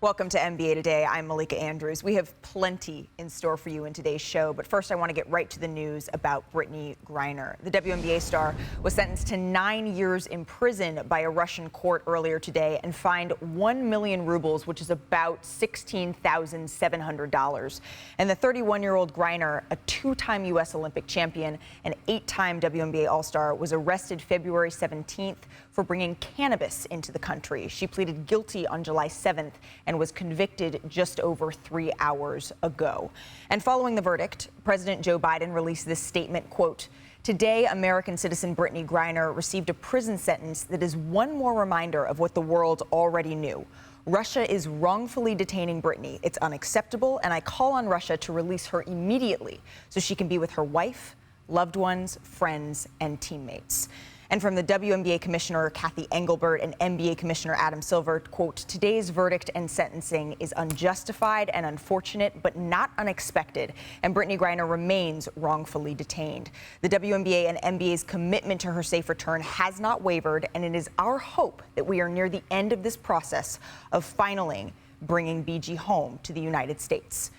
Welcome to NBA Today. I'm Malika Andrews. We have plenty in store for you in today's show, but first I want to get right to the news about Brittney Griner. The WNBA star was sentenced to 9 years in prison by a Russian court earlier today and fined 1 million rubles, which is about $16,700. And the 31-year-old Griner, a two-time U.S. Olympic champion and 8-time WNBA All-Star, was arrested February 17th for bringing cannabis into the country. She pleaded guilty on July 7th and was convicted just over 3 hours ago. And following the verdict, President Joe Biden released this statement, quote, "Today, American citizen Brittney Griner received a prison sentence that is one more reminder of what the world already knew. Russia is wrongfully detaining Brittney. It's unacceptable, and I call on Russia to release her immediately so she can be with her wife, loved ones, friends, and teammates." And from the WNBA Commissioner Kathy Engelbert and NBA Commissioner Adam Silver, quote, "Today's verdict and sentencing is unjustified and unfortunate, but not unexpected, and Brittney Griner remains wrongfully detained. The WNBA and NBA's commitment to her safe return has not wavered, and it is our hope that we are near the end of this process of finally bringing BG home to the United States."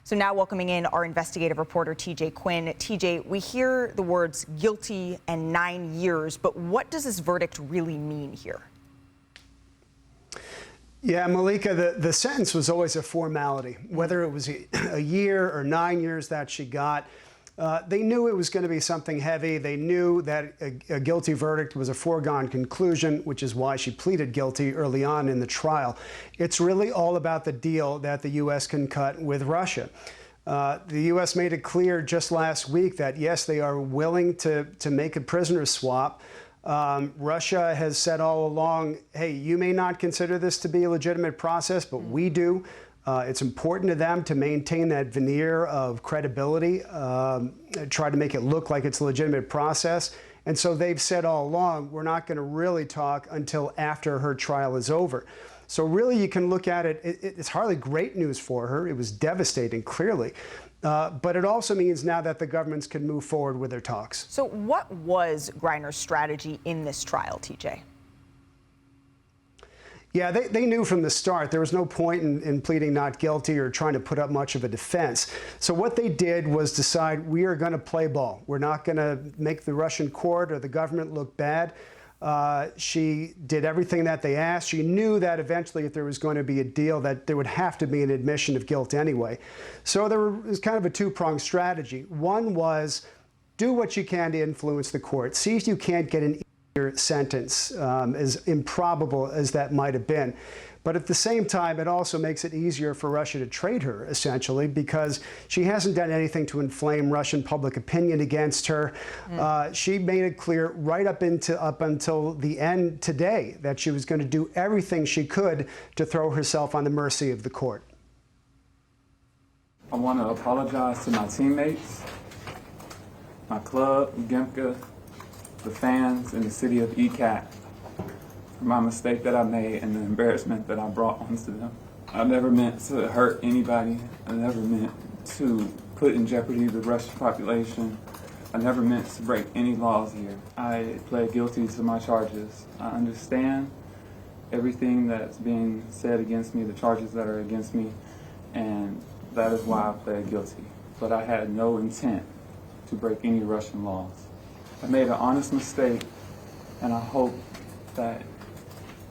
So now welcoming in our investigative reporter, TJ Quinn. TJ, we hear the words guilty and 9 years, but what does this verdict really mean here? Yeah, Malika, the sentence was always a formality. Whether it was a year or 9 years that she got, they knew it was going to be something heavy. They knew that a guilty verdict was a foregone conclusion, which is why she pleaded guilty early on in the trial. It's really all about the deal that the U.S. can cut with Russia. The U.S. made it clear just last week that, yes, they are willing to make a prisoner swap. Russia has said all along, hey, you may not consider this to be a legitimate process, but we do. It's important to them to maintain that veneer of credibility, try to make it look like it's a legitimate process. And so they've said all along, we're not going to really talk until after her trial is over. So really you can look at it, it's hardly great news for her. It was devastating, clearly. But it also means now that the governments can move forward with their talks. So what was Griner's strategy in this trial, TJ? Yeah, they knew from the start there was no point in pleading not guilty or trying to put up much of a defense. So what they did was decide, we are going to play ball. We're not going to make the Russian court or the government look bad. She did everything that they asked. She knew that eventually, if there was going to be a deal, that there would have to be an admission of guilt anyway. So there was kind of a two-pronged strategy. One was, do what you can to influence the court. See if you can't get an sentence, as improbable as that might have been. But at the same time, it also makes it easier for Russia to trade her, essentially, because she hasn't done anything to inflame Russian public opinion against her. She made it clear right up until the end today that she was going to do everything she could to throw herself on the mercy of the court. I want to apologize to my teammates, my club, Gemka, the fans, and the city of ECAT for my mistake that I made and the embarrassment that I brought onto them. I never meant to hurt anybody. I never meant to put in jeopardy the Russian population. I never meant to break any laws here. I pled guilty to my charges. I understand everything that's being said against me, the charges that are against me, and that is why I pled guilty. But I had no intent to break any Russian laws. I made an honest mistake, and I hope that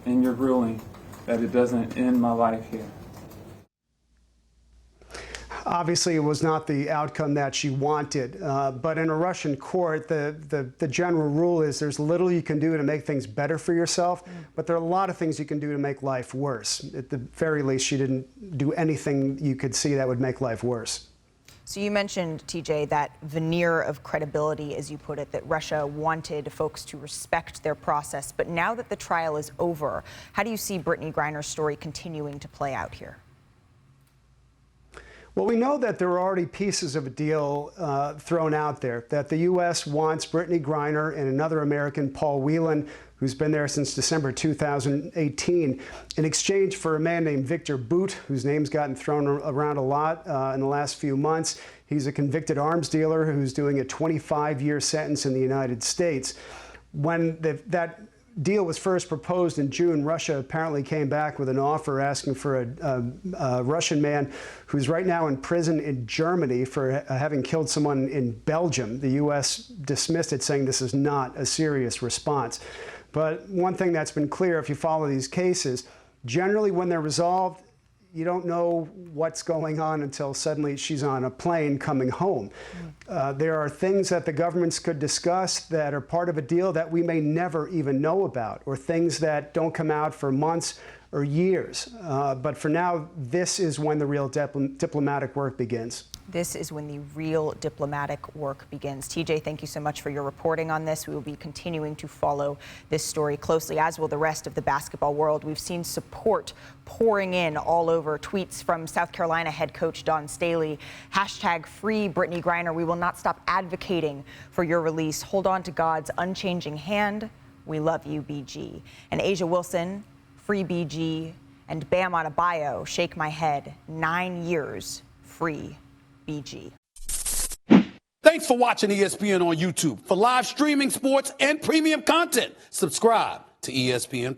in your ruling that it doesn't end my life here. Obviously, it was not the outcome that she wanted, but in a Russian court, the general rule is there's little you can do to make things better for yourself, but there are a lot of things you can do to make life worse. At the very least, she didn't do anything you could see that would make life worse. So you mentioned, TJ, that veneer of credibility, as you put it, that Russia wanted folks to respect their process. But now that the trial is over, how do you see Brittney Griner's story continuing to play out here? Well, we know that there are already pieces of a deal thrown out there, that the U.S. wants Brittney Griner and another American, Paul Whelan, who's been there since December 2018, in exchange for a man named Victor Bout, whose name's gotten thrown around a lot in the last few months. He's a convicted arms dealer who's doing a 25-year sentence in the United States. When that deal was first proposed in June, Russia apparently came back with an offer asking for a Russian man who's right now in prison in Germany for having killed someone in Belgium. The U.S. dismissed it, saying this is not a serious response. But one thing that's been clear, if you follow these cases, generally when they're resolved, you don't know what's going on until suddenly she's on a plane coming home. There are things that the governments could discuss that are part of a deal that we may never even know about, or things that don't come out for months or years. But for now, this is when the real diplomatic work begins. This is when the real diplomatic work begins. TJ, thank you so much for your reporting on this. We will be continuing to follow this story closely, as will the rest of the basketball world. We've seen support pouring in all over. Tweets from South Carolina head coach Dawn Staley. Hashtag free Brittney Griner. We will not stop advocating for your release. Hold on to God's unchanging hand. We love you, BG. And Asia Wilson, free BG. And Bam Adebayo, shake my head. 9 years, free BG. Thanks for watching ESPN on YouTube. For live streaming, sports, and premium content, subscribe to ESPN+.